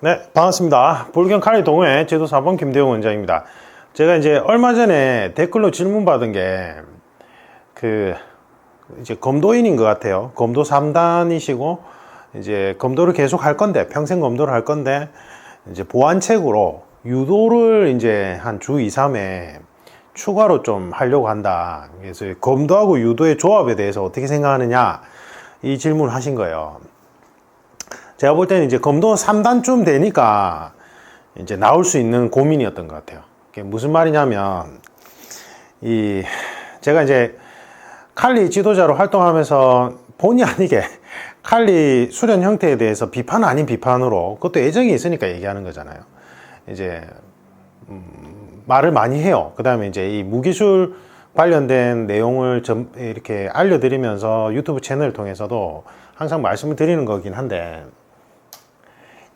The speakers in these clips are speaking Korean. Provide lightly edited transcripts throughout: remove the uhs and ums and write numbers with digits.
네, 반갑습니다. 볼경 칼리 동호회 제도 4번 김대웅 원장입니다. 제가 이제 얼마 전에 댓글로 질문 받은 게 이제 검도인인 것 같아요. 검도 3단이시고 이제 검도를 계속 할 건데, 평생 검도를 할 건데, 이제 보완책으로 유도를 이제 한 주 2, 3회 추가로 좀 하려고 한다. 그래서 검도하고 유도의 조합에 대해서 어떻게 생각하느냐, 이 질문을 하신 거예요. 제가 볼 때는 이제 검도 3단쯤 되니까 이제 나올 수 있는 고민이었던 것 같아요. 그게 무슨 말이냐면, 제가 이제 칼리 지도자로 활동하면서 본의 아니게 칼리 수련 형태에 대해서 비판 아닌 비판으로, 그것도 애정이 있으니까 얘기하는 거잖아요. 이제 말을 많이 해요. 그 다음에 이제 이 무기술 관련된 내용을 이렇게 알려드리면서 유튜브 채널을 통해서도 항상 말씀을 드리는 거긴 한데,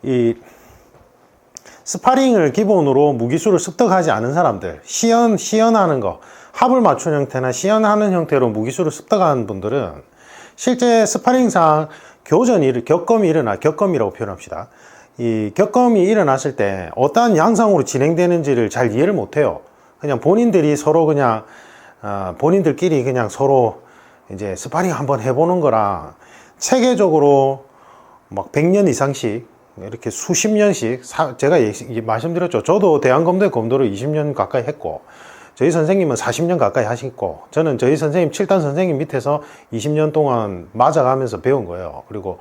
이 스파링을 기본으로 무기술을 습득하지 않은 사람들, 시연하는 거, 합을 맞춘 형태나 시연하는 형태로 무기술을 습득하는 분들은 실제 스파링상 격검이라고 표현합시다. 이 격검이 일어났을 때 어떠한 양상으로 진행되는지를 잘 이해를 못해요. 그냥 본인들이 서로 본인들끼리 그냥 서로 이제 스파링 한번 해보는 거랑 체계적으로 막 100년 이상씩 이렇게 수십 년씩 제가 말씀드렸죠. 저도 대한검도의 검도를 20년 가까이 했고, 저희 선생님은 40년 가까이 하시고, 저는 저희 선생님 7단 선생님 밑에서 20년 동안 맞아가면서 배운 거예요. 그리고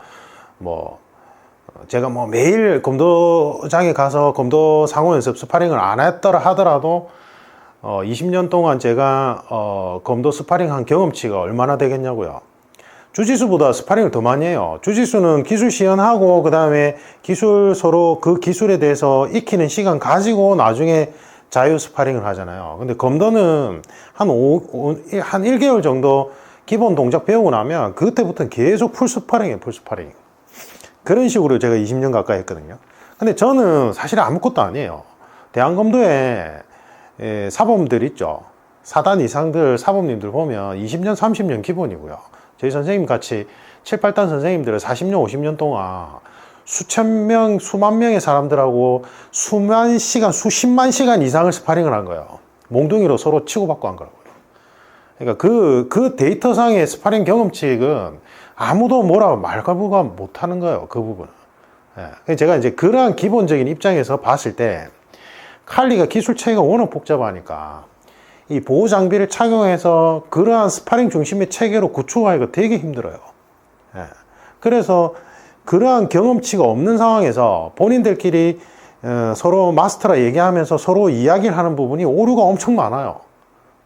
제가 매일 검도장에 가서 검도 상호 연습 스파링을 안 했더라 하더라도 20년 동안 제가 검도 스파링 한 경험치가 얼마나 되겠냐고요. 주짓수보다 스파링을 더 많이 해요. 주짓수는 기술 시연하고 그 다음에 서로 그 기술에 대해서 익히는 시간 가지고 나중에 자유 스파링을 하잖아요. 근데 검도는 한 1개월 정도 기본 동작 배우고 나면 그때부터는 계속 풀 스파링이에요. 그런 식으로 제가 20년 가까이 했거든요. 근데 저는 사실 아무것도 아니에요. 대한검도에 사범들 있죠. 4단 이상들 사범님들 보면 20년 30년 기본이고요. 저희 선생님 같이 7, 8단 선생님들은 40년 50년 동안 수만 명의 사람들하고 수십만 시간 이상을 스파링을 한 거예요. 몽둥이로 서로 치고받고 한 거라고요. 그러니까 그 데이터상의 스파링 경험칙은 아무도 뭐라고 말가부가 못하는 거예요. 그 부분은. 제가 이제 그러한 기본적인 입장에서 봤을 때 칼리가 기술 체계가 워낙 복잡하니까 이 보호 장비를 착용해서 그러한 스파링 중심의 체계로 구축하기가 되게 힘들어요. 그래서 그러한 경험치가 없는 상황에서 본인들끼리 서로 마스터라 얘기하면서 서로 이야기를 하는 부분이 오류가 엄청 많아요.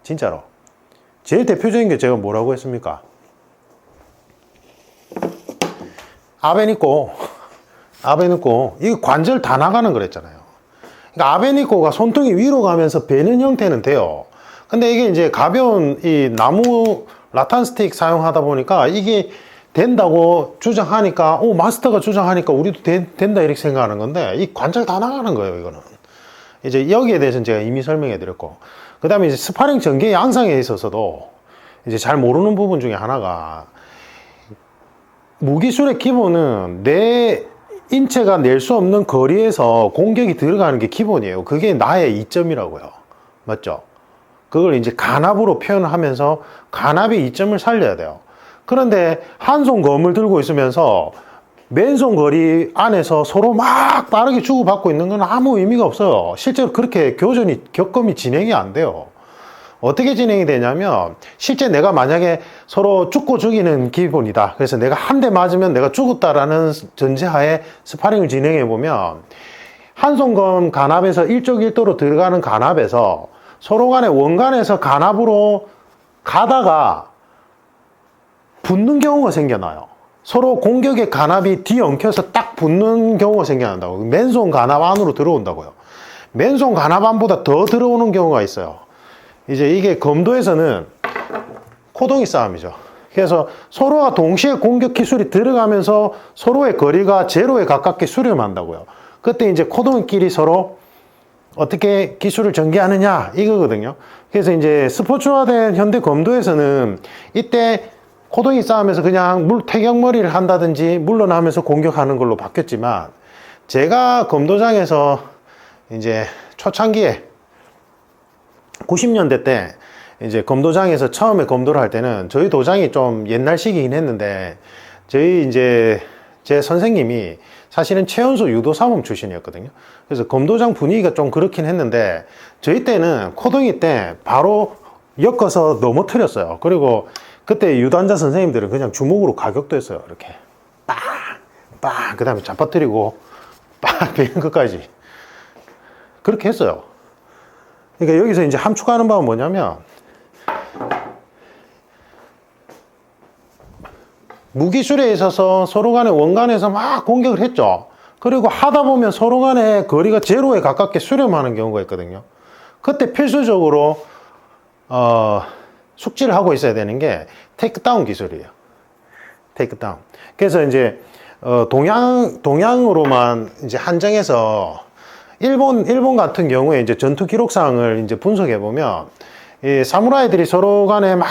진짜로. 제일 대표적인 게 제가 뭐라고 했습니까? 아베니꼬 이거 관절 다 나가는 거랬잖아요. 그러니까 아베니꼬가 손등이 위로 가면서 베는 형태는 돼요. 근데 이게 이제 가벼운 이 나무 라탄 스틱 사용하다 보니까 이게 된다고 주장하니까, 마스터가 주장하니까 우리도 된다 이렇게 생각하는 건데, 이 관절 다 나가는 거예요, 이거는. 이제 여기에 대해서는 제가 이미 설명해 드렸고, 그 다음에 이제 스파링 전개 양상에 있어서도 이제 잘 모르는 부분 중에 하나가, 무기술의 기본은 내 인체가 낼 수 없는 거리에서 공격이 들어가는 게 기본이에요. 그게 나의 이점이라고요. 맞죠? 그걸 이제 간압으로 표현을 하면서 간압의 이점을 살려야 돼요. 그런데 한 손 검을 들고 있으면서 맨손 거리 안에서 서로 막 빠르게 주고받고 있는 건 아무 의미가 없어요. 실제로 그렇게 격검이 진행이 안 돼요. 어떻게 진행이 되냐면, 실제 내가 만약에 서로 죽고 죽이는 기본이다. 그래서 내가 한 대 맞으면 내가 죽었다라는 전제하에 스파링을 진행해 보면, 한 손 검 간압에서 일족일도로 들어가는 간압에서 서로 간에 원간에서 간압으로 가다가 붙는 경우가 생겨나요. 서로 공격의 간압이 뒤엉켜서 딱 붙는 경우가 생겨난다고. 맨손 간압 안으로 들어온다고요. 맨손 간압 안보다 더 들어오는 경우가 있어요. 이제 이게 검도에서는 코동이 싸움이죠. 그래서 서로가 동시에 공격 기술이 들어가면서 서로의 거리가 제로에 가깝게 수렴한다고요. 그때 이제 코동끼리 서로 어떻게 기술을 전개하느냐 이거거든요. 그래서 이제 스포츠화된 현대 검도에서는 이때 코동이 싸움에서 그냥 태경머리를 한다든지 물러나면서 공격하는 걸로 바뀌었지만, 제가 검도장에서 이제 초창기에 90년대 때 이제 검도장에서 처음에 검도를 할 때는 저희 도장이 좀 옛날식이긴 했는데 저희 이제 제 선생님이 사실은 최연소 유도사범 출신이었거든요. 그래서 검도장 분위기가 좀 그렇긴 했는데 저희 때는 코동이 때 바로 엮어서 넘어뜨렸어요. 그리고 그때 유도환자 선생님들은 그냥 주먹으로 가격도 했어요. 이렇게 빵! 빵! 그 다음에 잡아뜨리고 빵! 베는 것까지 그렇게 했어요. 그러니까 여기서 이제 함축하는 바는 뭐냐면 무기술에 있어서 서로 간에 원간에서 막 공격을 했죠. 그리고 하다 보면 서로 간에 거리가 제로에 가깝게 수렴하는 경우가 있거든요. 그때 필수적으로 숙지를 하고 있어야 되는 게 테이크다운 기술이에요. 테이크다운. 그래서 이제 동양으로만 이제 한정해서 일본 같은 경우에 이제 전투 기록상을 이제 분석해 보면 이 사무라이들이 서로 간에 막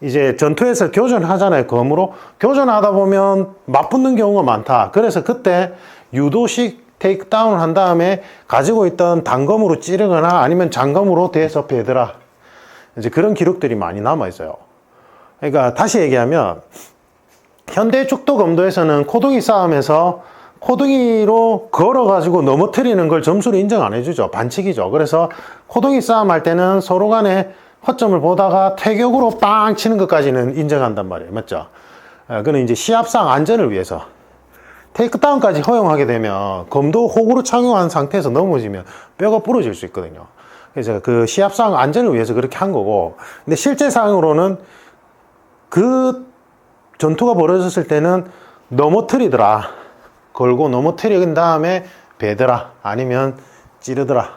이제 전투에서 교전하잖아요. 검으로 교전하다 보면 맞붙는 경우가 많다. 그래서 그때 유도식 테이크다운을 한 다음에 가지고 있던 단검으로 찌르거나 아니면 장검으로 대서 베더라. 이제 그런 기록들이 많이 남아 있어요. 그러니까 다시 얘기하면 현대 축도 검도에서는 코동이 싸움에서 코동이로 걸어가지고 넘어뜨리는 걸 점수로 인정 안 해주죠. 반칙이죠. 그래서 코동이 싸움 할 때는 서로 간에 허점을 보다가 퇴격으로 빵 치는 것까지는 인정한단 말이에요. 맞죠? 그는 이제 시합상 안전을 위해서 테이크다운까지 허용하게 되면 검도 호구로 착용한 상태에서 넘어지면 뼈가 부러질 수 있거든요. 그래서 그 시합상 안전을 위해서 그렇게 한 거고, 근데 실제상으로는 그 전투가 벌어졌을 때는 넘어뜨리더라, 걸고 넘어뜨린 다음에 베더라, 아니면 찌르더라,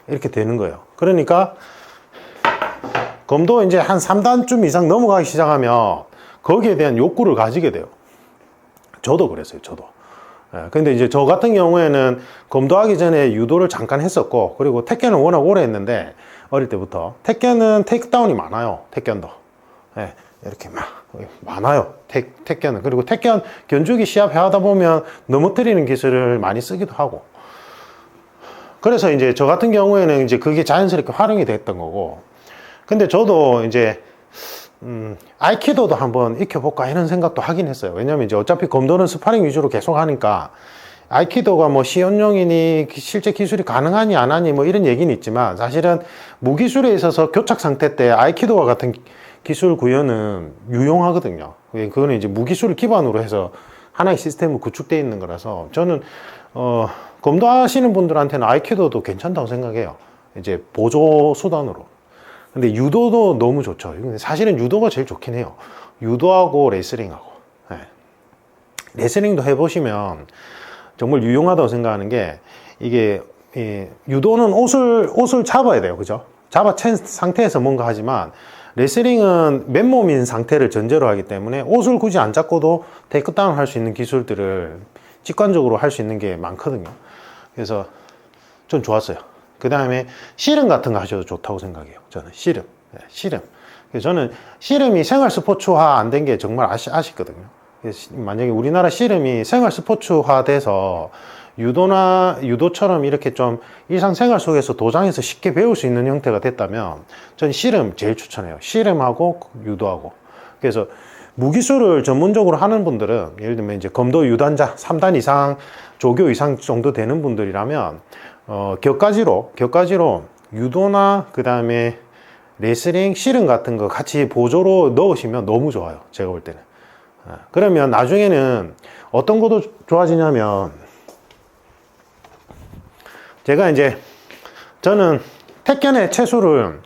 이렇게 되는 거예요. 그러니까 검도 이제 한 3단쯤 이상 넘어가기 시작하면 거기에 대한 욕구를 가지게 돼요. 저도 그랬어요. 저도. 근데 이제 저 같은 경우에는 검도하기 전에 유도를 잠깐 했었고, 그리고 택견은 워낙 오래 했는데 어릴 때부터 택견은 테이크다운이 많아요. 택견도 이렇게 막 많아요. 택견은. 그리고 택견 견주기 시합 하다 보면 넘어뜨리는 기술을 많이 쓰기도 하고, 그래서 이제 저 같은 경우에는 이제 그게 자연스럽게 활용이 됐던 거고. 근데 저도 이제 아이키도도 한번 익혀볼까 이런 생각도 하긴 했어요. 왜냐면 이제 어차피 검도는 스파링 위주로 계속 하니까 아이키도가 뭐 시연용이니 실제 기술이 가능하니 안 하니 뭐 이런 얘기는 있지만, 사실은 무기술에 있어서 교착 상태 때 아이키도와 같은 기술 구현은 유용하거든요. 그거는 이제 무기술을 기반으로 해서 하나의 시스템이 구축되어 있는 거라서 저는 검도하시는 분들한테는 아이키도도 괜찮다고 생각해요. 이제 보조 수단으로. 근데 유도도 너무 좋죠. 사실은 유도가 제일 좋긴 해요. 유도하고 레슬링하고. 레슬링도 해보시면 정말 유용하다고 생각하는 게, 이게 유도는 옷을 잡아야 돼요. 그죠? 잡아챈 상태에서 뭔가 하지만 레슬링은 맨몸인 상태를 전제로 하기 때문에 옷을 굳이 안 잡고도 테이크다운 할 수 있는 기술들을 직관적으로 할 수 있는 게 많거든요. 그래서 전 좋았어요. 그 다음에 씨름 같은 거 하셔도 좋다고 생각해요. 저는 씨름. 그래서 저는 씨름이 생활 스포츠화 안 된 게 정말 아쉽거든요. 만약에 우리나라 씨름이 생활 스포츠화 돼서 유도처럼 이렇게 좀 일상생활 속에서 도장에서 쉽게 배울 수 있는 형태가 됐다면 저는 씨름 제일 추천해요. 씨름하고 유도하고. 그래서 무기술을 전문적으로 하는 분들은, 예를 들면 이제 검도 유단자 3단 이상, 조교 이상 정도 되는 분들이라면 격가지로 유도나 그 다음에 레슬링, 씨름 같은 거 같이 보조로 넣으시면 너무 좋아요. 제가 볼 때는. 그러면 나중에는 어떤 것도 좋아지냐면, 제가 이제 저는 택견의 채수를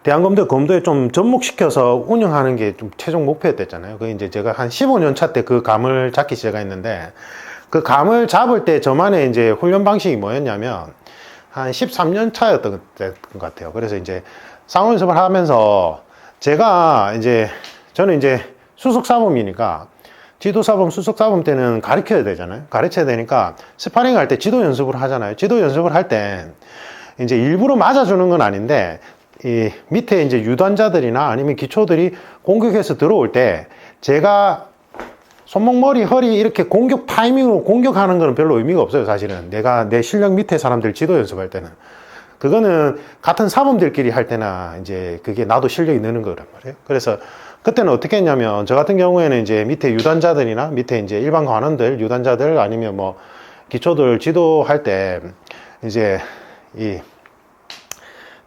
대한검도 검도에 좀 접목시켜서 운영하는 게 좀 최종 목표였댔잖아요. 그 이제 제가 한 15년 차 때 그 감을 잡기 시작했는데, 그 감을 잡을 때 저만의 이제 훈련 방식이 뭐였냐면 한 13년 차였던 것 같아요. 그래서 이제 상호 연습을 하면서 저는 이제 수석사범이니까 지도사범, 수석사범 때는 가르쳐야 되잖아요. 가르쳐야 되니까 스파링 할 때 지도 연습을 하잖아요. 지도 연습을 할 때 이제 일부러 맞아주는 건 아닌데, 이 밑에 이제 유단자들이나 아니면 기초들이 공격해서 들어올 때 제가 손목, 머리, 허리 이렇게 공격 타이밍으로 공격하는 거는 별로 의미가 없어요. 사실은 내가 내 실력 밑에 사람들 지도 연습할 때는 그거는 같은 사범들끼리 할 때나 이제 그게 나도 실력이 느는 거란 말이에요. 그래서 그때는 어떻게 했냐면 저 같은 경우에는 이제 밑에 유단자들이나 밑에 이제 일반 관원들, 유단자들 아니면 뭐 기초들 지도할 때 이제 이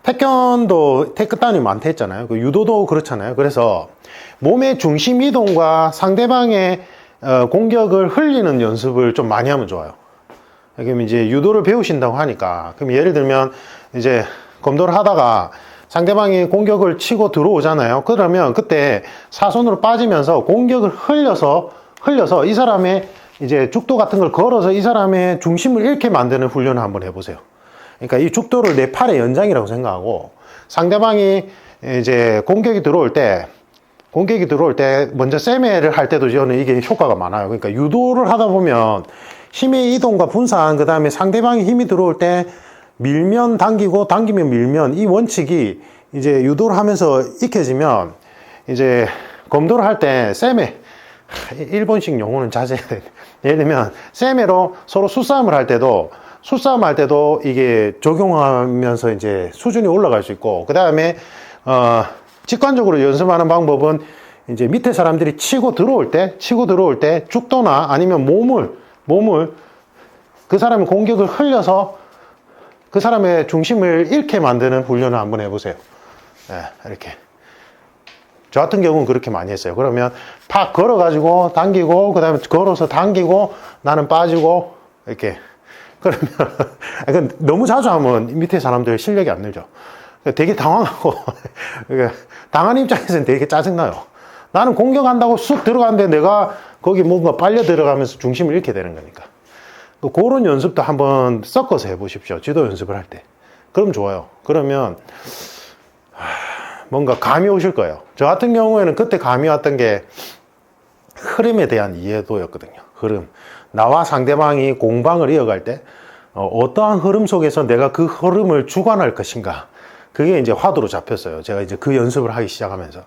태권도 태권단이 많다 했잖아요. 그 유도도 그렇잖아요. 그래서 몸의 중심 이동과 상대방의 공격을 흘리는 연습을 좀 많이 하면 좋아요. 그럼 이제 유도를 배우신다고 하니까 그럼 예를 들면 이제 검도를 하다가 상대방이 공격을 치고 들어오잖아요. 그러면 그때 사선으로 빠지면서 공격을 흘려서 이 사람의 이제 죽도 같은 걸 걸어서 이 사람의 중심을 잃게 만드는 훈련을 한번 해보세요. 그러니까 이 죽도를 내 팔의 연장이라고 생각하고 상대방이 이제 공격이 들어올 때 먼저 세메를 할 때도 저는 이게 효과가 많아요. 그러니까 유도를 하다 보면 힘의 이동과 분산, 그 다음에 상대방이 힘이 들어올 때 밀면 당기고 당기면 밀면 이 원칙이 이제 유도를 하면서 익혀지면 이제 검도를 할 때 세메, 일본식 용어는 자제해야 돼. 예를 들면 세메로 서로 수싸움을 할 때도 이게 적용하면서 이제 수준이 올라갈 수 있고, 그 다음에 직관적으로 연습하는 방법은 이제 밑에 사람들이 치고 들어올 때 죽도나 아니면 몸을 그 사람의 공격을 흘려서 그 사람의 중심을 잃게 만드는 훈련을 한번 해보세요. 네, 이렇게. 저 같은 경우는 그렇게 많이 했어요. 그러면 팍 걸어가지고 당기고, 그 다음에 걸어서 당기고, 나는 빠지고, 이렇게. 그러면, 너무 자주 하면 밑에 사람들 실력이 안 늘죠. 되게 당황하고, 당한 입장에서는 되게 짜증나요. 나는 공격한다고 쑥 들어가는데 내가 거기 뭔가 빨려 들어가면서 중심을 잃게 되는 거니까. 그런 연습도 한번 섞어서 해보십시오. 지도 연습을 할 때. 그럼 좋아요. 그러면 뭔가 감이 오실 거예요. 저 같은 경우에는 그때 감이 왔던 게 흐름에 대한 이해도였거든요. 흐름. 나와 상대방이 공방을 이어갈 때 어떠한 흐름 속에서 내가 그 흐름을 주관할 것인가. 그게 이제 화두로 잡혔어요. 제가 이제 그 연습을 하기 시작하면서.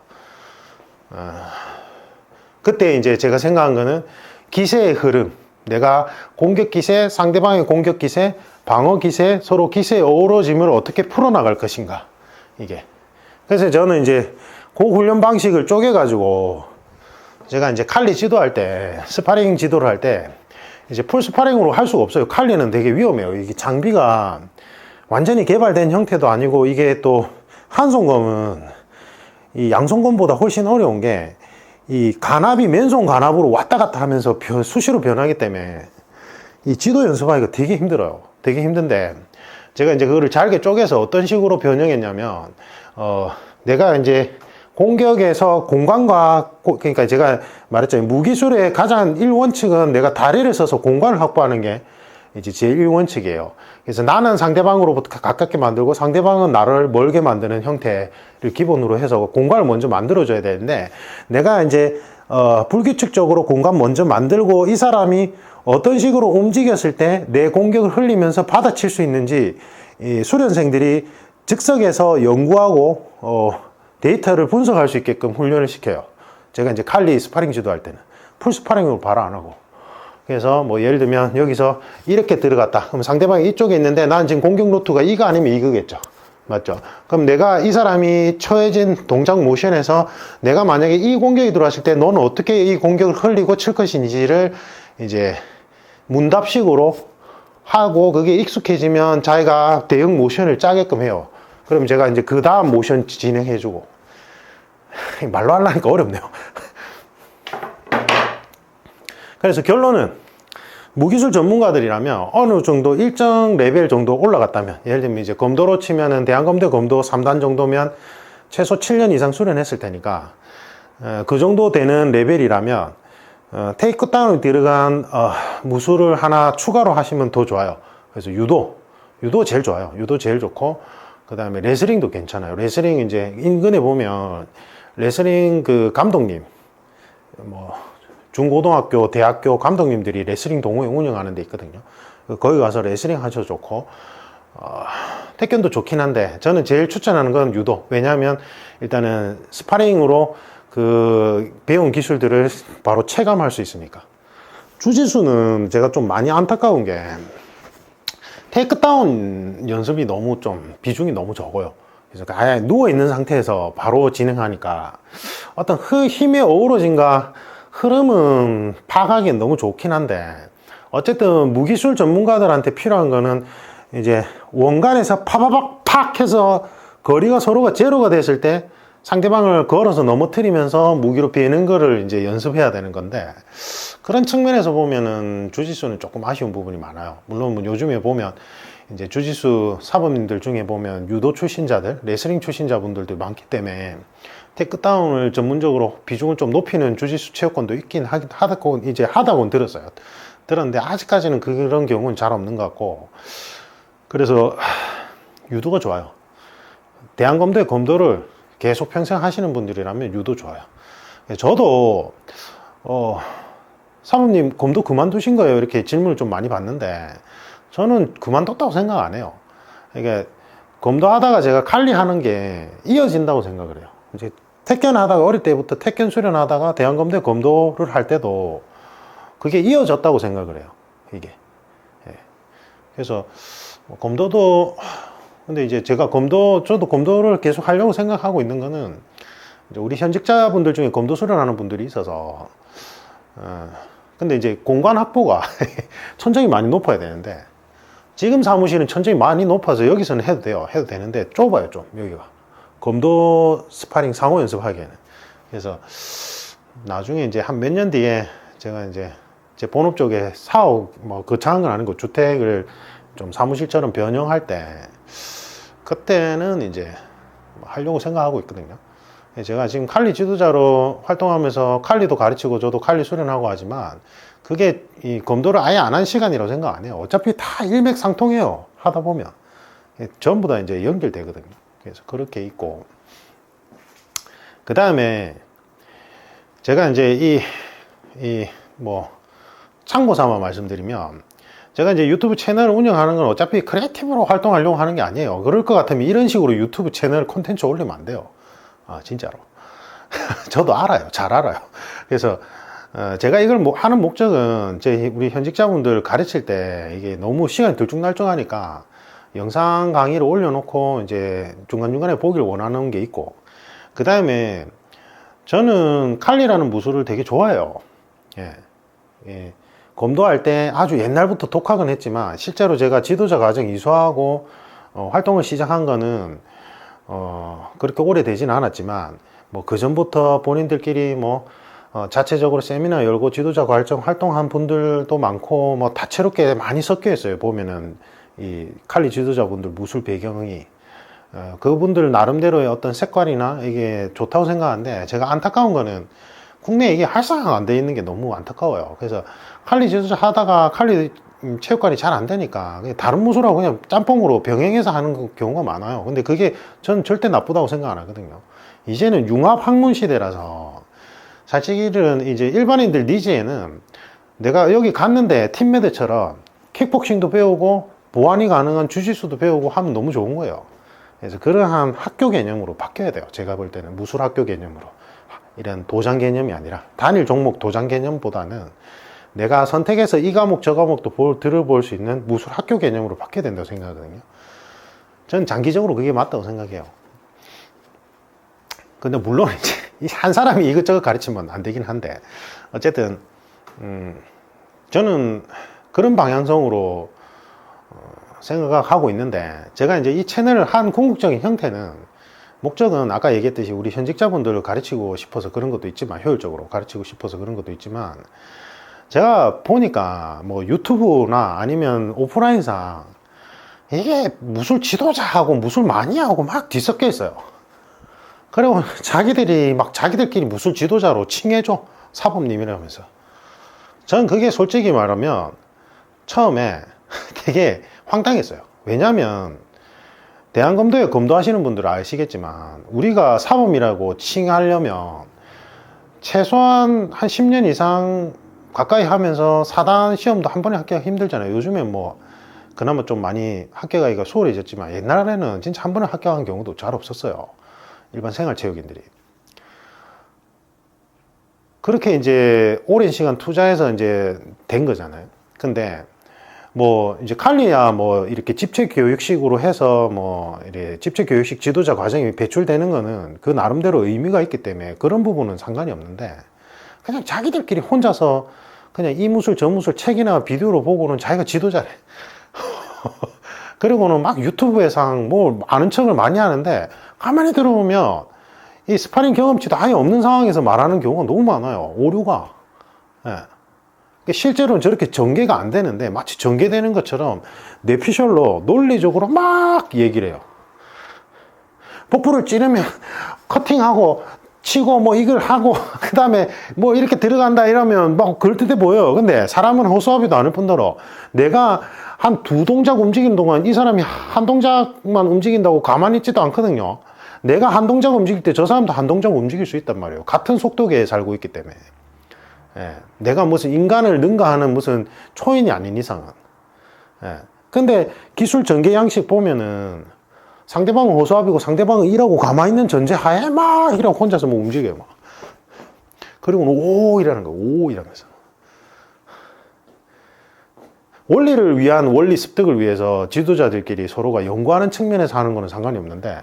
그때 이제 제가 생각한 거는 기세의 흐름. 내가 공격 기세, 상대방의 공격 기세, 방어 기세, 서로 기세의 어우러짐을 어떻게 풀어나갈 것인가. 이게. 그래서 저는 이제 그 훈련 방식을 쪼개가지고 제가 이제 칼리 지도할 때, 스파링 지도를 할 때 이제 풀 스파링으로 할 수가 없어요. 칼리는 되게 위험해요. 이게 장비가 완전히 개발된 형태도 아니고 이게 또 한손검은 이 양손검보다 훨씬 어려운 게 이 간압이 맨손 간압으로 왔다 갔다 하면서 수시로 변하기 때문에 이 지도 연습하기가 되게 힘들어요. 되게 힘든데 제가 이제 그거를 잘게 쪼개서 어떤 식으로 변형했냐면 내가 이제 공격에서 공간과 그러니까 제가 말했잖아요. 무기술의 가장 1원칙은 내가 다리를 써서 공간을 확보하는 게 이제 제 1원칙이에요. 그래서 나는 상대방으로부터 가깝게 만들고 상대방은 나를 멀게 만드는 형태를 기본으로 해서 공간을 먼저 만들어줘야 되는데 내가 이제 불규칙적으로 공간 먼저 만들고 이 사람이 어떤 식으로 움직였을 때 내 공격을 흘리면서 받아칠 수 있는지 이 수련생들이 즉석에서 연구하고 데이터를 분석할 수 있게끔 훈련을 시켜요. 제가 이제 칼리 스파링 지도할 때는 풀 스파링으로 바로 안 하고. 그래서 뭐 예를 들면 여기서 이렇게 들어갔다. 그럼 상대방이 이쪽에 있는데 난 지금 공격 루트가 이거 아니면 이거겠죠. 맞죠? 그럼 내가 이 사람이 처해진 동작 모션에서 내가 만약에 이 공격이 들어왔을 때 너는 어떻게 이 공격을 흘리고 칠 것인지를 이제 문답식으로 하고 그게 익숙해지면 자기가 대응 모션을 짜게끔 해요. 그럼 제가 이제 그 다음 모션 진행해주고. 말로 하려니까 어렵네요. 그래서 결론은 무기술 전문가들이라면 어느 정도 일정 레벨 정도 올라갔다면 예를 들면 이제 검도로 치면은 대한검대 검도 3단 정도면 최소 7년 이상 수련했을 테니까 그 정도 되는 레벨이라면 테이크다운에 들어간 무술을 하나 추가로 하시면 더 좋아요. 그래서 유도 제일 좋아요. 유도 제일 좋고 그 다음에 레슬링도 괜찮아요. 레슬링 이제 인근에 보면 레슬링 그 감독님 뭐 중고등학교, 대학교 감독님들이 레슬링 동호회 운영하는 데 있거든요. 거기 가서 레슬링 하셔도 좋고 태권도 좋긴 한데 저는 제일 추천하는 건 유도. 왜냐하면 일단은 스파링으로 그 배운 기술들을 바로 체감할 수 있으니까. 주짓수는 제가 좀 많이 안타까운 게 테이크다운 연습이 너무 좀 비중이 너무 적어요. 그래서 아예 누워있는 상태에서 바로 진행하니까 어떤 힘의 어우러짐과 흐름은 파악하기엔 너무 좋긴 한데, 어쨌든 무기술 전문가들한테 필요한 거는 이제 원간에서 파바박 팍 해서 거리가 서로가 제로가 됐을 때 상대방을 걸어서 넘어뜨리면서 무기로 베는 거를 이제 연습해야 되는 건데, 그런 측면에서 보면은 주짓수는 조금 아쉬운 부분이 많아요. 물론 뭐 요즘에 보면 이제 주짓수 사범님들 중에 보면 유도 출신자들, 레슬링 출신자분들도 많기 때문에 테이크다운을 전문적으로 비중을 좀 높이는 주짓수 체육관도 있긴 하다고 이제 하다고는 들었어요. 들었는데 아직까지는 그런 경우는 잘 없는 것 같고, 그래서 유도가 좋아요. 대한검도의 검도를 계속 평생 하시는 분들이라면 유도 좋아요. 저도 사모님 검도 그만두신 거예요? 이렇게 질문을 좀 많이 받는데, 저는 그만뒀다고 생각 안 해요. 이게 검도 하다가 제가 칼리 하는 게 이어진다고 생각을 해요. 이제 택견 하다가, 어릴 때부터 택견 수련하다가 대한검도의 검도를 할 때도 그게 이어졌다고 생각을 해요. 이게. 예. 그래서 검도도, 근데 이제 제가 저도 검도를 계속 하려고 생각하고 있는 거는, 이제 우리 현직자분들 중에 검도 수련하는 분들이 있어서, 근데 이제 공간 확보가 천정이 많이 높아야 되는데, 지금 사무실은 천정이 많이 높아서 여기서는 해도 돼요. 해도 되는데 좁아요, 좀 여기가. 검도 스파링 상호 연습하기에는. 그래서 나중에 이제 한 몇 년 뒤에 제가 이제 제 본업 쪽에 사옥, 뭐 거창한 건 아니고 주택을 좀 사무실처럼 변형할 때, 그때는 이제 하려고 생각하고 있거든요. 제가 지금 칼리 지도자로 활동하면서 칼리도 가르치고 저도 칼리 수련하고 하지만, 그게 이 검도를 아예 안 한 시간이라고 생각 안 해요. 어차피 다 일맥상통해요. 하다 보면 전부 다 이제 연결되거든요. 그래서 그렇게 있고, 그 다음에 제가 이제 뭐 참고 삼아 말씀드리면, 제가 이제 유튜브 채널을 운영하는 건 어차피 크리에이티브로 활동하려고 하는 게 아니에요. 그럴 것 같으면 이런 식으로 유튜브 채널 콘텐츠 올리면 안 돼요. 진짜로. 저도 알아요. 잘 알아요. 그래서 제가 이걸 하는 목적은, 우리 현직자분들 가르칠 때 이게 너무 시간이 들쭉날쭉하니까 영상 강의를 올려놓고 이제 중간중간에 보기를 원하는 게 있고, 그 다음에 저는 칼리라는 무술을 되게 좋아해요. 예. 검도할 때 아주 옛날부터 독학은 했지만, 실제로 제가 지도자 과정 이수하고 활동을 시작한 거는 그렇게 오래되진 않았지만, 뭐 그 전부터 본인들끼리 자체적으로 세미나 열고 지도자 과정 활동한 분들도 많고, 뭐 다채롭게 많이 섞여 있어요. 보면은 이 칼리 지도자분들 무술 배경이, 그분들 나름대로의 어떤 색깔이나 이게 좋다고 생각하는데, 제가 안타까운 거는 국내에 이게 활성화가 안 돼 있는 게 너무 안타까워요. 그래서 칼리 지도자 하다가 칼리 체육관이 잘 안 되니까 다른 무술하고 그냥 짬뽕으로 병행해서 하는 경우가 많아요. 근데 그게 전 절대 나쁘다고 생각 안 하거든요. 이제는 융합 학문 시대라서, 사실은 이제 일반인들 니즈에는 내가 여기 갔는데 팀메드처럼 킥복싱도 배우고 보완이 가능한 주짓수도 배우고 하면 너무 좋은 거예요. 그래서 그러한 학교 개념으로 바뀌어야 돼요. 제가 볼 때는 무술 학교 개념으로, 이런 도장 개념이 아니라, 단일 종목 도장 개념보다는 내가 선택해서 이 과목 저 과목도 들어볼 수 있는 무술 학교 개념으로 바뀌어야 된다고 생각하거든요. 저는 장기적으로 그게 맞다고 생각해요. 근데 물론 이제 한 사람이 이것저것 가르치면 안 되긴 한데, 어쨌든 저는 그런 방향성으로 생각하고 있는데, 제가 이제 이 채널을 한 궁극적인 형태는, 목적은 아까 얘기했듯이 우리 현직자분들을 가르치고 싶어서 그런 것도 있지만, 효율적으로 가르치고 싶어서 그런 것도 있지만, 제가 보니까 뭐 유튜브나 아니면 오프라인상 이게 무술 지도자하고 무술 마니아하고 막 뒤섞여 있어요. 그리고 자기들끼리 무술 지도자로 칭해줘, 사범님이라면서. 전 그게 솔직히 말하면 처음에 되게 황당했어요. 왜냐면 대한검도에 검도하시는 분들은 아시겠지만, 우리가 사범이라고 칭하려면 최소한 한 10년 이상 가까이 하면서 사단 시험도 한 번에 합격하기 힘들잖아요. 요즘에 뭐 그나마 좀 많이 합격하기가 수월해졌지만, 옛날에는 진짜 한 번에 합격한 경우도 잘 없었어요. 일반 생활체육인들이. 그렇게 이제 오랜 시간 투자해서 이제 된 거잖아요. 근데 뭐 이제 칼리야 뭐 이렇게 집체 교육식으로 해서 뭐 이렇게 집체 교육식 지도자 과정이 배출되는 거는 그 나름대로 의미가 있기 때문에 그런 부분은 상관이 없는데, 그냥 자기들끼리 혼자서 그냥 이 무술 저 무술 책이나 비디오로 보고는 자기가 지도자래. 그리고는 막 유튜브에상 뭐 아는 척을 많이 하는데, 가만히 들어보면 이 스파링 경험치도 아예 없는 상황에서 말하는 경우가 너무 많아요. 오류가. 예. 실제로는 저렇게 전개가 안 되는데 마치 전개되는 것처럼 뇌피셜로 논리적으로 막 얘기를 해요. 복부를 찌르면 커팅하고 치고 뭐 이걸 하고 그 다음에 뭐 이렇게 들어간다 이러면 막 그럴듯해 보여요. 근데 사람은 호소하기도 않을 뿐더러 내가 한 두 동작 움직이는 동안 이 사람이 한 동작만 움직인다고 가만히 있지도 않거든요. 내가 한 동작 움직일 때 저 사람도 한 동작 움직일 수 있단 말이에요. 같은 속도계에 살고 있기 때문에. 예, 내가 무슨 인간을 능가하는 무슨 초인이 아닌 이상은. 예, 근데 기술 전개 양식 보면은 상대방은 호소합이고 상대방은 이라고 가만히 있는 전제하에 막 이라고 혼자서 뭐 움직여요. 막. 그리고는 오 이라는 거예요. 오 이러면서. 원리를 위한 원리 습득을 위해서 지도자들끼리 서로가 연구하는 측면에서 하는 거는 상관이 없는데,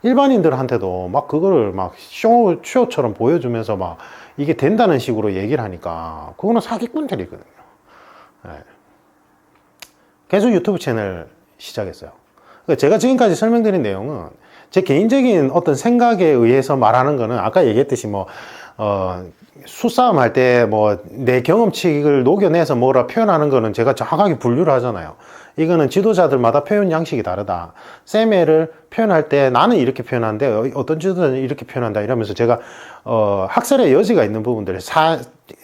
일반인들한테도 막 그거를 막 쇼처럼 보여주면서 막 이게 된다는 식으로 얘기를 하니까 그거는 사기꾼들이거든요. 네. 계속 유튜브 채널 시작했어요. 제가 지금까지 설명드린 내용은 제 개인적인 어떤 생각에 의해서 말하는 거는, 아까 얘기했듯이 뭐 수싸움 할 때 뭐 내 경험치를 녹여내서 뭐라 표현하는 거는 제가 정확하게 분류를 하잖아요. 이거는 지도자들마다 표현 양식이 다르다. 쌤애를 표현할 때 나는 이렇게 표현하는데 어떤 지도자는 이렇게 표현한다 이러면서 제가 학설의 여지가 있는 부분들,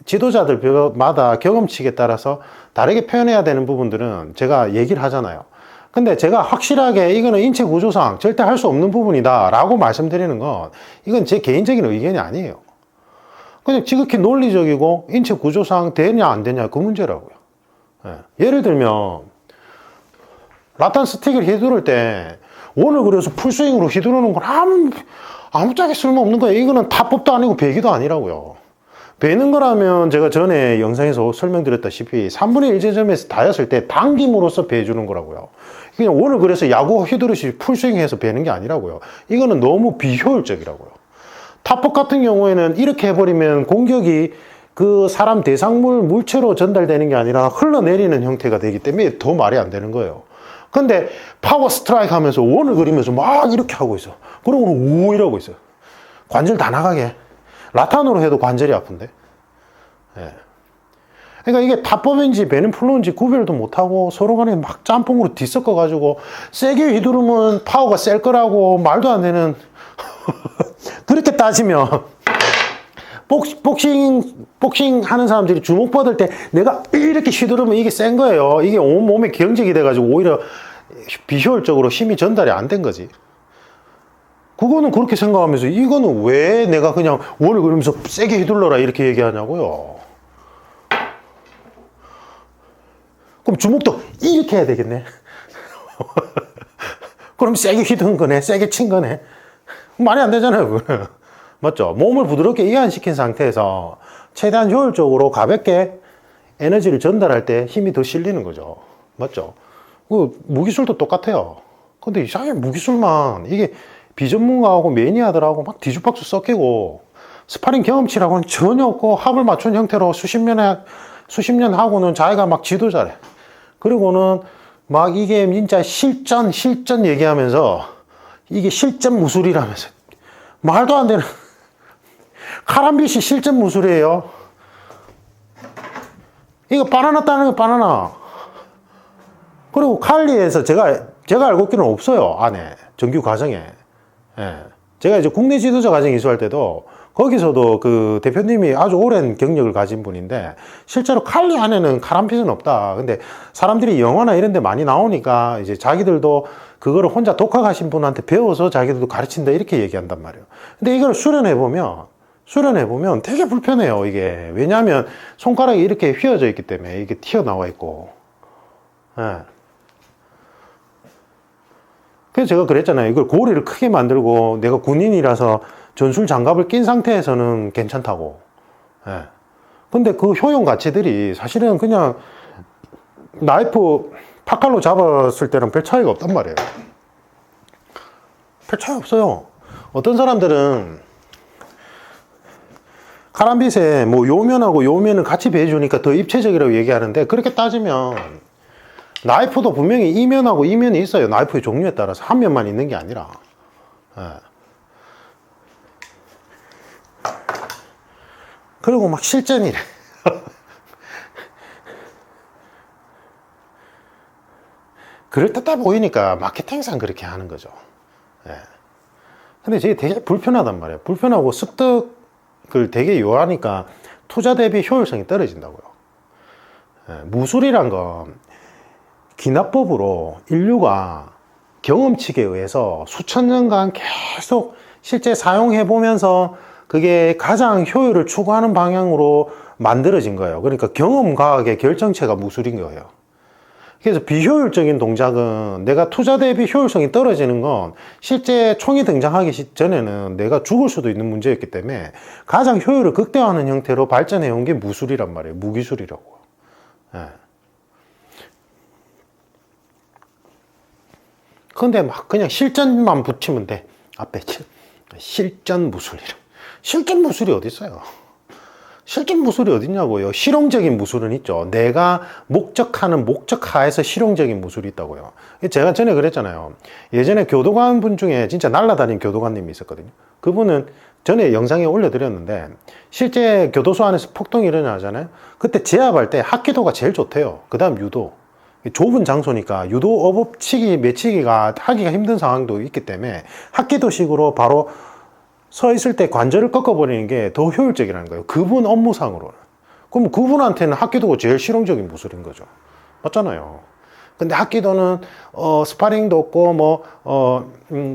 지도자들마다 경험치에 따라서 다르게 표현해야 되는 부분들은 제가 얘기를 하잖아요. 근데 제가 확실하게 이거는 인체 구조상 절대 할 수 없는 부분이다 라고 말씀드리는 건, 이건 제 개인적인 의견이 아니에요. 그냥 지극히 논리적이고 인체 구조상 되냐 안 되냐 그 문제라고요. 예를 들면 라탄 스틱을 휘두를 때 원을 그려서 풀스윙으로 휘두르는 건 아무짝에 쓸모없는 거예요. 이거는 타법도 아니고 배기도 아니라고요. 배는 거라면 제가 전에 영상에서 설명드렸다시피 3분의 1 지점에서 닿았을 때 당김으로써 배주는 거라고요. 그냥 원을 그려서 야구 휘두르듯이 풀스윙해서 배는 게 아니라고요. 이거는 너무 비효율적이라고요. 탑법 같은 경우에는 이렇게 해버리면 공격이 그 사람 대상물 물체로 전달되는 게 아니라 흘러내리는 형태가 되기 때문에 더 말이 안 되는 거예요. 근데 파워 스트라이크 하면서 원을 그리면서 막 이렇게 하고 있어. 그러고는 오 이러고 있어요. 관절 다 나가게. 라탄으로 해도 관절이 아픈데. 예. 그러니까 이게 탑법인지 배는 플로인지 구별도 못하고 서로 간에 막 짬뽕으로 뒤섞어가지고 세게 휘두르면 파워가 셀 거라고 말도 안 되는 그렇게 따지면 복싱 하는 사람들이 주먹 뻗을 때 내가 이렇게 휘두르면 이게 센 거예요. 이게 온몸에 경직이 돼가지고 오히려 비효율적으로 힘이 전달이 안 된 거지. 그거는 그렇게 생각하면서 이거는 왜 내가 그냥 원을 그리면서 세게 휘둘러라 이렇게 얘기하냐고요. 그럼 주먹도 이렇게 해야 되겠네. 그럼 세게 휘둔 거네, 세게 친 거네. 말이 안 되잖아요, 그거는. 맞죠? 몸을 부드럽게 이완시킨 상태에서 최대한 효율적으로 가볍게 에너지를 전달할 때 힘이 더 실리는 거죠. 맞죠? 그 무기술도 똑같아요. 근데 이상하게 무기술만 이게 비전문가하고 매니아들하고 막 뒤죽박죽 섞이고 스파링 경험치라고는 전혀 없고 합을 맞춘 형태로 수십 년 하고는 자기가 막 지도자래. 그리고는 막 이게 진짜 실전 얘기하면서 이게 실전 무술이라면서 말도 안 되는 카람빗이 실전 무술이에요. 이거 바나나 따는 거 바나나. 그리고 칼리에서 제가 알고 있기는 없어요. 안에 정규 과정에. 예. 제가 이제 국내 지도자 과정 이수할 때도 거기서도 그 대표님이 아주 오랜 경력을 가진 분인데 실제로 칼리 안에는 카람핏은 없다. 근데 사람들이 영화나 이런 데 많이 나오니까 이제 자기들도 그거를 혼자 독학하신 분한테 배워서 자기들도 가르친다 이렇게 얘기한단 말이에요. 근데 이걸 수련해보면 되게 불편해요. 이게 왜냐하면 손가락이 이렇게 휘어져 있기 때문에 이게 튀어나와 있고. 예. 그래서 제가 그랬잖아요. 이걸 고리를 크게 만들고 내가 군인이라서 전술 장갑을 낀 상태에서는 괜찮다고. 예. 근데 그 효용 가치들이 사실은 그냥 나이프 팥칼로 잡았을 때랑 별 차이가 없단 말이에요. 별 차이 없어요. 어떤 사람들은 카람빗에 뭐 요면하고 요면을 같이 배해주니까 더 입체적이라고 얘기하는데, 그렇게 따지면 나이프도 분명히 이면하고 이면이 있어요. 나이프의 종류에 따라서 한 면만 있는 게 아니라. 예. 그리고 막 실전이래. 그럴듯해 보이니까 마케팅상 그렇게 하는 거죠. 예. 근데 저게 되게 불편하단 말이에요. 불편하고 습득을 되게 요하니까 투자 대비 효율성이 떨어진다고요. 예. 무술이란 건 기납법으로 인류가 경험칙에 의해서 수천 년간 계속 실제 사용해 보면서 그게 가장 효율을 추구하는 방향으로 만들어진 거예요. 그러니까 경험과학의 결정체가 무술인 거예요. 그래서 비효율적인 동작은 내가 투자 대비 효율성이 떨어지는 건 실제 총이 등장하기 전에는 내가 죽을 수도 있는 문제였기 때문에 가장 효율을 극대화하는 형태로 발전해 온 게 무술이란 말이에요. 무기술이라고. 예. 근데 막 그냥 실전만 붙이면 돼. 앞에 실전 무술이라. 실전 무술이 어디 있어요? 실전 무술이 어딨냐고요. 실용적인 무술은 있죠. 내가 목적하는 목적하에서 실용적인 무술이 있다고요. 제가 전에 그랬잖아요. 예전에 교도관 분 중에 진짜 날라다닌 교도관님이 있었거든요. 그분은 전에 영상에 올려드렸는데, 실제 교도소 안에서 폭동이 일어나잖아요. 그때 제압할 때 합기도가 제일 좋대요. 그 다음 유도. 좁은 장소니까 유도 업치기 매치기가 하기가 힘든 상황도 있기 때문에 합기도식으로 바로 서 있을 때 관절을 꺾어버리는 게 더 효율적이라는 거예요. 그분 업무상으로는. 그럼 그분한테는 합기도가 제일 실용적인 무술인 거죠. 맞잖아요. 근데 합기도는 스파링도 없고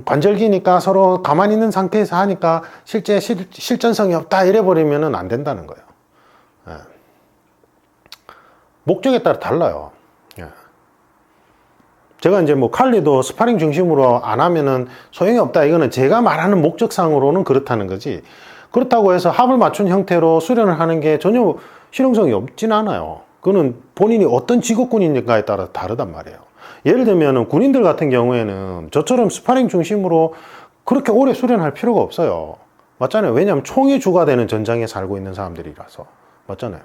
관절기니까 서로 가만히 있는 상태에서 하니까 실제 실전성이 없다 이래버리면 안 된다는 거예요. 예. 목적에 따라 달라요. 예. 제가 이제 뭐 칼리도 스파링 중심으로 안 하면은 소용이 없다. 이거는 제가 말하는 목적상으로는 그렇다는 거지. 그렇다고 해서 합을 맞춘 형태로 수련을 하는 게 전혀 실용성이 없진 않아요. 그거는 본인이 어떤 직업군인가에 따라 다르단 말이에요. 예를 들면 군인들 같은 경우에는 저처럼 스파링 중심으로 그렇게 오래 수련할 필요가 없어요. 맞잖아요. 왜냐하면 총이 주가 되는 전장에 살고 있는 사람들이라서. 맞잖아요.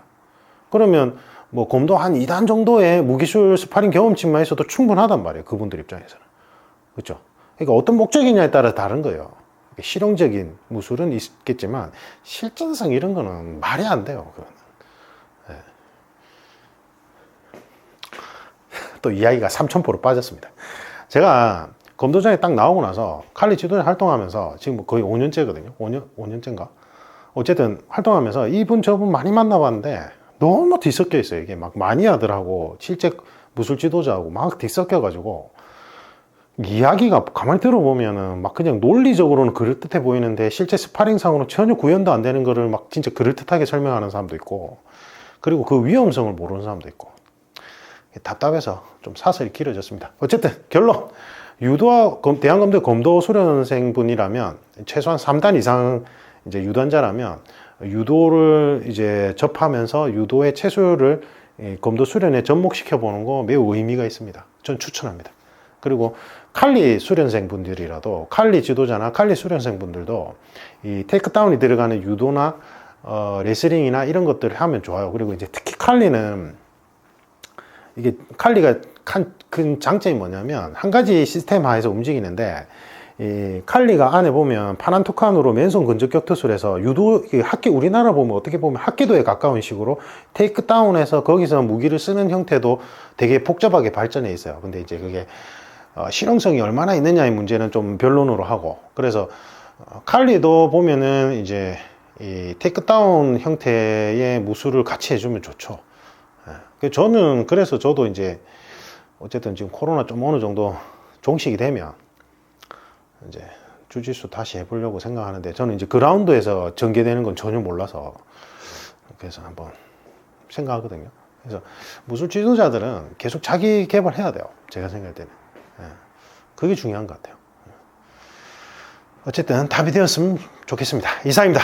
그러면 뭐 곰도 한 2단 정도의 무기술 스파링 경험치만 있어도 충분하단 말이에요. 그분들 입장에서는. 그렇죠? 그러니까 어떤 목적이냐에 따라 다른 거예요. 실용적인 무술은 있겠지만 실전성 이런 거는 말이 안 돼요. 그거는. 네. 또 이야기가 3000%로 빠졌습니다. 제가 검도장에 딱 나오고 나서 칼리 지도자 활동하면서 지금 거의 5년째거든요. 5년째인가? 어쨌든 활동하면서 이분 저분 많이 만나봤는데 너무 뒤섞여 있어요. 이게 막 마니아들하고 실제 무술 지도자하고 막 뒤섞여 가지고 이야기가 가만히 들어보면은 막 그냥 논리적으로는 그럴듯해 보이는데 실제 스파링상으로 전혀 구현도 안 되는 거를 막 진짜 그럴듯하게 설명하는 사람도 있고, 그리고 그 위험성을 모르는 사람도 있고, 답답해서 좀 사설이 길어졌습니다. 어쨌든 결론, 유도와 대한검대 검도 수련생 분이라면 최소한 3단 이상 이제 유단자라면 유도를 이제 접하면서 유도의 채술을 검도 수련에 접목시켜 보는 거 매우 의미가 있습니다. 전 추천합니다. 그리고 칼리 수련생 분들이라도, 칼리 지도자나 칼리 수련생 분들도 이 테이크다운이 들어가는 유도나 레슬링이나 이런 것들을 하면 좋아요. 그리고 이제 특히 칼리는, 이게 칼리가 큰 장점이 뭐냐면 한 가지 시스템 하에서 움직이는데, 이 칼리가 안에 보면 파난투칸으로 맨손 근접 격투술에서 유도, 우리나라 보면 어떻게 보면 합기도에 가까운 식으로 테이크다운해서 거기서 무기를 쓰는 형태도 되게 복잡하게 발전해 있어요. 근데 이제 그게 실용성이 얼마나 있느냐의 문제는 좀 변론으로 하고, 그래서 칼리도 보면은 이제 이 테이크다운 형태의 무술을 같이 해주면 좋죠. 저는 그래서 저도 이제 어쨌든 지금 코로나 좀 어느 정도 종식이 되면 이제 주짓수 다시 해보려고 생각하는데, 저는 이제 그라운드에서 전개되는 건 전혀 몰라서 그래서 한번 생각하거든요. 그래서 무술 지도자들은 계속 자기 개발해야 돼요. 제가 생각할 때는. 그게 중요한 것 같아요. 어쨌든 답이 되었으면 좋겠습니다. 이상입니다.